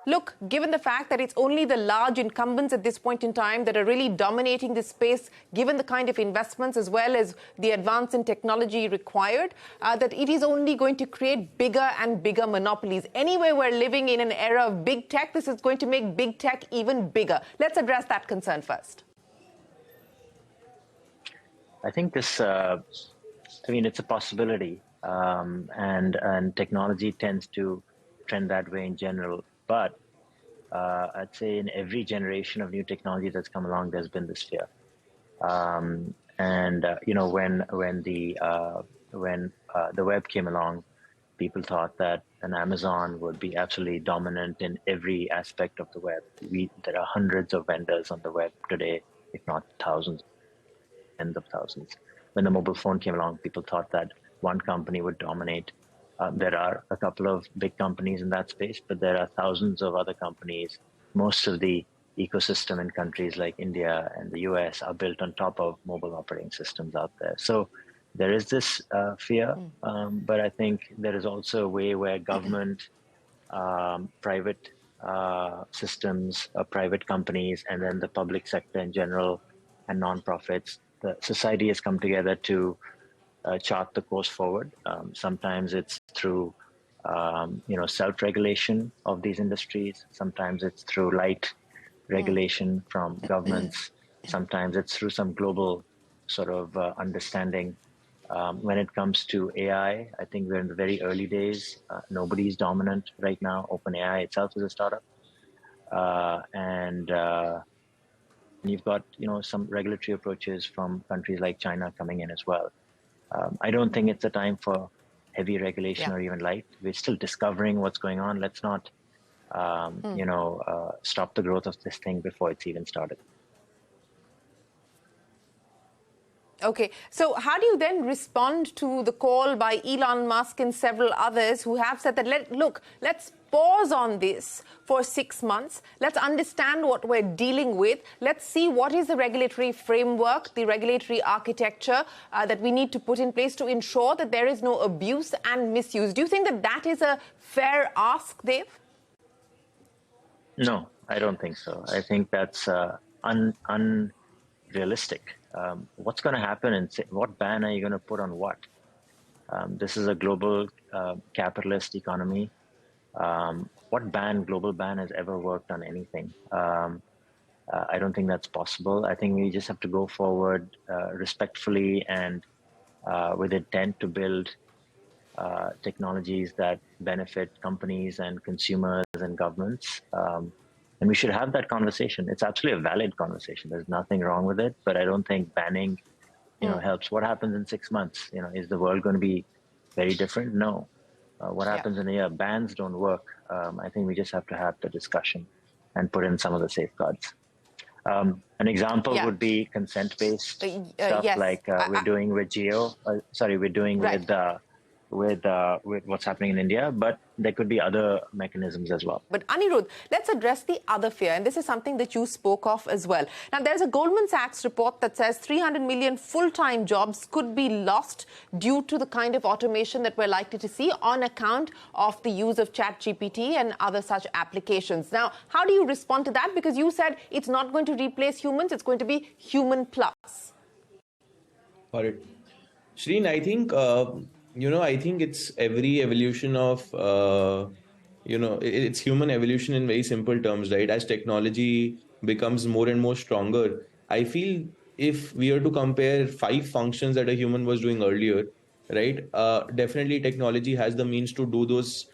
Look, given the fact that it's only the large incumbents at this point in time that are really dominating this space, given the kind of investments as well as the advance in technology required, that it is only going to create bigger and bigger monopolies. Anyway, we're living in an era of big tech. This is going to make big tech even bigger. Let's address that concern first. I think this, it's a possibility, and technology tends to trend that way in general. But I'd say in every generation of new technology that's come along, there's been this fear. When the web came along, people thought that an Amazon would be absolutely dominant in every aspect of the web. There are hundreds of vendors on the web today, if not thousands, tens of thousands. When the mobile phone came along, people thought that one company would dominate. There are a couple of big companies in that space, but there are thousands of other companies. Most of the ecosystem in countries like India and the US are built on top of mobile operating systems out there. So there is this fear, but I think there is also a way where government, private systems, private companies, and then the public sector in general, and nonprofits, the society has come together to chart the course forward. Sometimes it's through, self-regulation of these industries. Sometimes it's through light regulation from governments. Sometimes it's through some global sort of understanding. When it comes to AI, I think we're in the very early days. Nobody's dominant right now. OpenAI itself is a startup. And you've got, some regulatory approaches from countries like China coming in as well. I don't think it's a time for heavy regulation or even light. We're still discovering what's going on. Let's not, stop the growth of this thing before it's even started. Okay, so how do you then respond to the call by Elon Musk and several others who have said that, let's pause on this for 6 months. Let's understand what we're dealing with. Let's see what is the regulatory framework, the regulatory architecture that we need to put in place to ensure that there is no abuse and misuse. Do you think that that is a fair ask, Dev? No, I don't think so. I think that's unrealistic. What's going to happen and what ban are you going to put on what? This is a global capitalist economy. What global ban has ever worked on anything? I don't think that's possible. I think we just have to go forward respectfully and with intent to build technologies that benefit companies and consumers and governments. And we should have that conversation. It's absolutely a valid conversation. There's nothing wrong with it, but I don't think banning, helps. What happens in 6 months? Is the world going to be very different? No. What happens in a year? Bans don't work. I think we just have to have the discussion and put in some of the safeguards. An example would be consent-based stuff like we're doing with with what's happening in India, but there could be other mechanisms as well. But Anirudh, let's address the other fear, and this is something that you spoke of as well. Now, there's a Goldman Sachs report that says 300 million full-time jobs could be lost due to the kind of automation that we're likely to see on account of the use of ChatGPT and other such applications. Now, how do you respond to that? Because you said it's not going to replace humans, it's going to be human plus. Got it. Shreen, I think I think it's every evolution of, it's human evolution in very simple terms, right? As technology becomes more and more stronger, I feel if we are to compare 5 functions that a human was doing earlier, right? Definitely technology has the means to do those,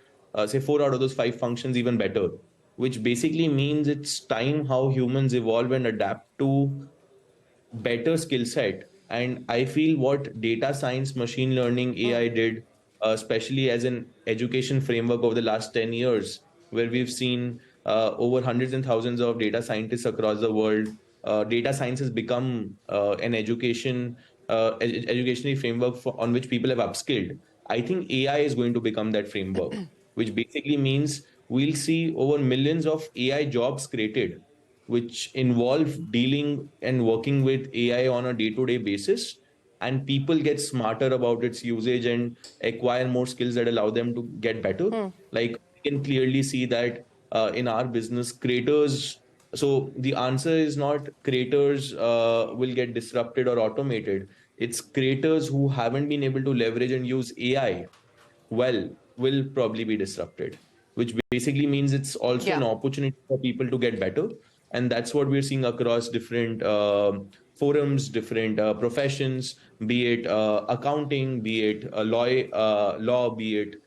say 4 out of those 5 functions even better, which basically means it's time how humans evolve and adapt to better skill set. And I feel what data science, machine learning, AI did, especially as an education framework over the last 10 years, where we've seen over hundreds and thousands of data scientists across the world. Data science has become an educational framework on which people have upskilled. I think AI is going to become that framework, which basically means we'll see over millions of AI jobs created, which involve dealing and working with AI on a day-to-day basis. and people get smarter about its usage and acquire more skills that allow them to get better. Like, we can clearly see that in our business, creators. So the answer is not creators will get disrupted or automated. It's creators who haven't been able to leverage and use AI well will probably be disrupted, which basically means it's also an opportunity for people to get better. And that's what we're seeing across different forums, different professions, be it accounting, be it law, be it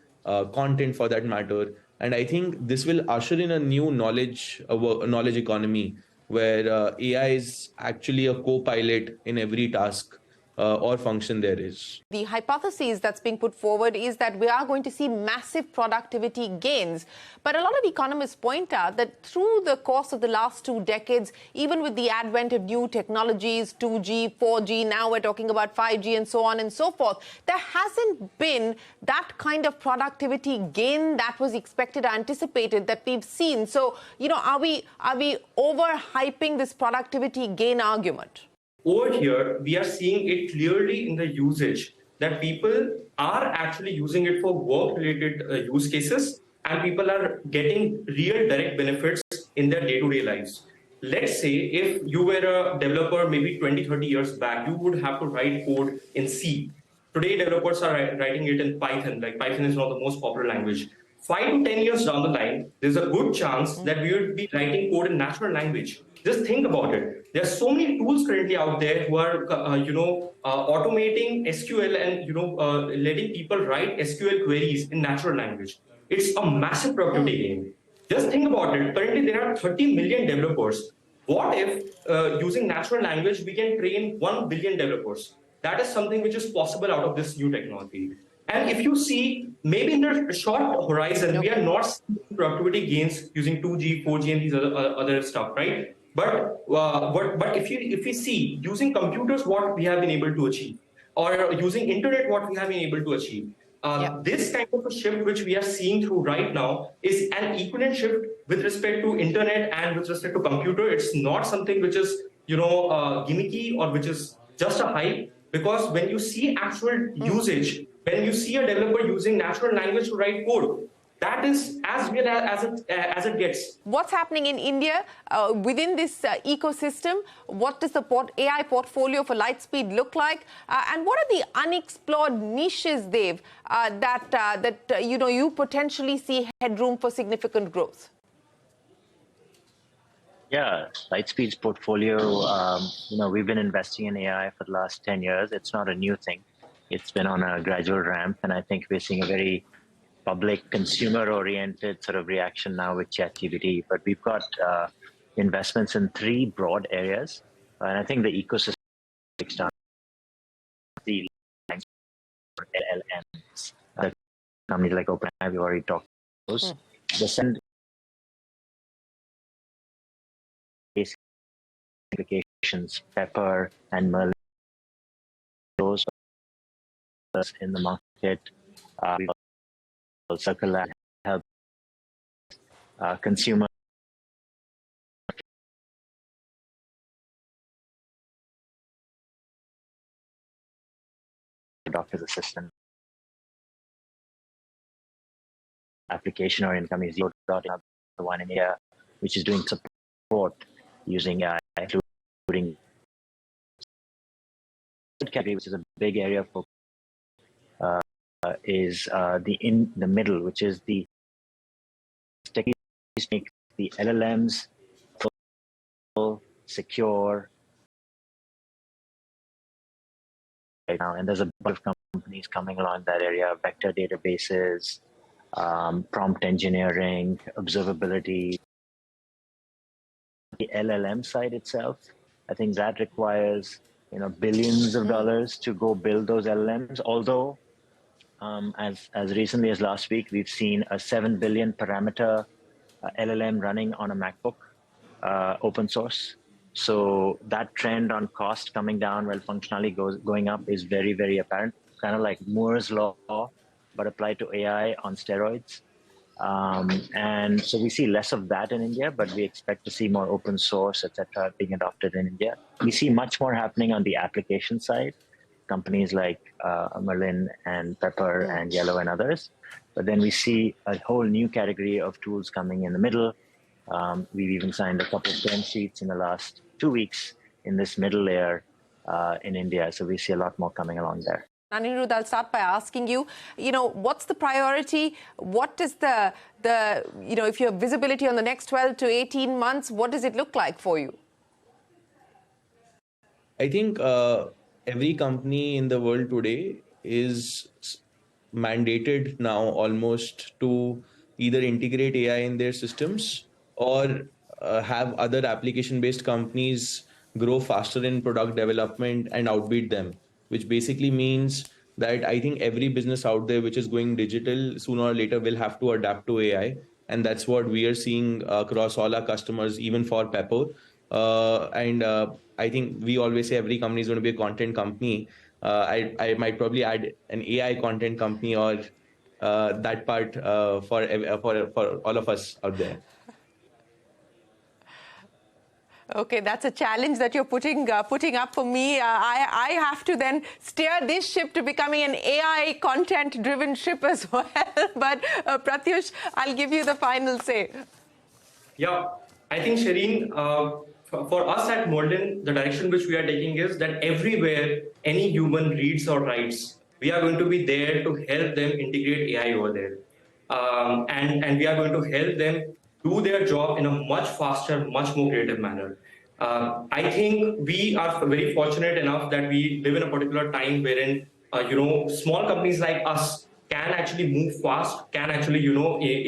content for that matter. And I think this will usher in a new knowledge economy where AI is actually a co-pilot in every task or function there is. The hypothesis that's being put forward is that we are going to see massive productivity gains. But a lot of economists point out that through the course of the last 2 decades, even with the advent of new technologies, 2G, 4G, now we're talking about 5G and so on and so forth, there hasn't been that kind of productivity gain that was expected or anticipated that we've seen. So, are we overhyping this productivity gain argument? Over here, we are seeing it clearly in the usage that people are actually using it for work-related use cases, and people are getting real direct benefits in their day-to-day lives. Let's say if you were a developer maybe 20, 30 years back, you would have to write code in C. Today, developers are writing it in Python. Like, Python is one of the most popular language. 5 to 10 years down the line, there's a good chance that we would be writing code in natural language. Just think about it. There are so many tools currently out there who are, automating SQL and letting people write SQL queries in natural language. It's a massive productivity gain. Just think about it. Currently, there are 30 million developers. What if, using natural language, we can train 1 billion developers? That is something which is possible out of this new technology. And if you see, maybe in the short horizon, we are not seeing productivity gains using 2G, 4G, and these other stuff, right? But if we see using computers what we have been able to achieve, or using internet what we have been able to achieve, this kind of a shift which we are seeing through right now is an equivalent shift with respect to internet and with respect to computer. It's not something which is gimmicky or which is just a hype, because when you see actual usage, when you see a developer using natural language to write code, that is as real as it gets. What's happening in India within this ecosystem? What does the AI portfolio for Lightspeed look like? And what are the unexplored niches, Dev, that you potentially see headroom for significant growth? Yeah, Lightspeed's portfolio, we've been investing in AI for the last 10 years. It's not a new thing. It's been on a gradual ramp, and I think we're seeing a very public, consumer-oriented sort of reaction now with ChatGPT. But we've got investments in 3 broad areas, and I think the ecosystem breaks down the LLMs. Companies like OpenAI, we've already talked about those. The second basic applications, Pepper and Merlin, those in the market. We've Circle that help consumer doctor's assistant application or income is the one in India, which is doing support using AI, including category, which is a big area for is in the middle, which is the technologies make the LLMs secure right now, and there's a bunch of companies coming along that area: vector databases, prompt engineering, observability. The LLM side itself, I think that requires billions of dollars to go build those LLMs. Although, as recently as last week, we've seen a 7 billion parameter LLM running on a MacBook, open source. So that trend on cost coming down while functionality going up is very, very apparent. Kind of like Moore's law, but applied to AI on steroids. And so we see less of that in India, but we expect to see more open source, etc., being adopted in India. We see much more happening on the application side. companies like Merlin and Pepper and Yellow and others. But then we see a whole new category of tools coming in the middle. We've even signed a couple of term sheets in the last 2 weeks in this middle layer in India. So we see a lot more coming along there. Anirudh, I'll start by asking you, what's the priority? What is if you have visibility on the next 12 to 18 months, what does it look like for you? I think every company in the world today is mandated now almost to either integrate AI in their systems or have other application-based companies grow faster in product development and outbeat them, which basically means that I think every business out there which is going digital sooner or later will have to adapt to AI. And that's what we are seeing across all our customers, even for Pepper. I think we always say every company is going to be a content company. I might probably add an AI content company or that part for all of us out there. Okay, that's a challenge that you're putting up for me. I have to then steer this ship to becoming an AI content-driven ship as well. But Pratyush, I'll give you the final say. Yeah, I think, Shireen, for us at Merlin, the direction which we are taking is that everywhere any human reads or writes, we are going to be there to help them integrate AI over there. And we are going to help them do their job in a much faster, much more creative manner. I think we are very fortunate enough that we live in a particular time wherein, small companies like us can actually move fast, can actually,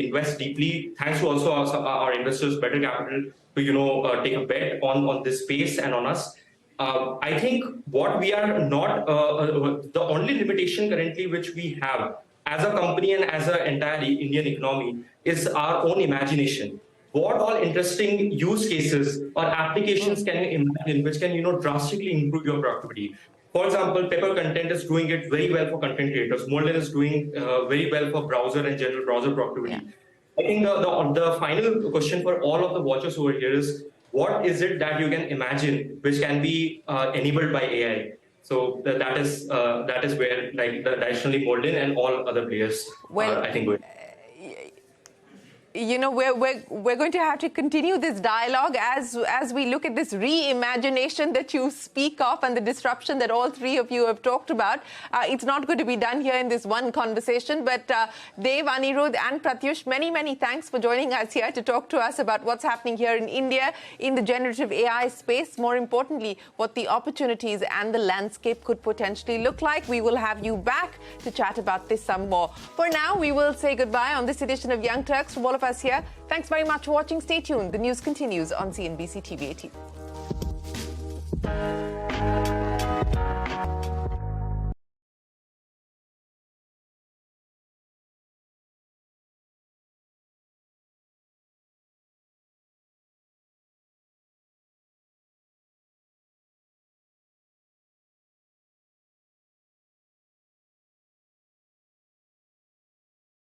invest deeply, thanks to also our investors, better capital, to, take a bet on this space and on us. I think what we are not, the only limitation currently which we have as a company and as an entire Indian economy is our own imagination. What all interesting use cases or applications can you imagine which can, drastically improve your productivity? For example, Pepper Content is doing it very well for content creators. Merlin is doing very well for browser and general browser productivity. Yeah. I think the final question for all of the watchers over here is, what is it that you can imagine which can be enabled by AI? So that is where, like, traditionally Merlin and all other players are, I think, going. We're going to have to continue this dialogue as we look at this reimagination that you speak of and the disruption that all three of you have talked about. It's not going to be done here in this one conversation, but Dev, Anirudh and Pratyush, many thanks for joining us here to talk to us about what's happening here in India in the generative AI space. More importantly, what the opportunities and the landscape could potentially look like. We will have you back to chat about this some more. For now, we will say goodbye on this edition of Young Turks. From all of us here, thanks very much for watching. Stay tuned. The news continues on CNBC-TV18.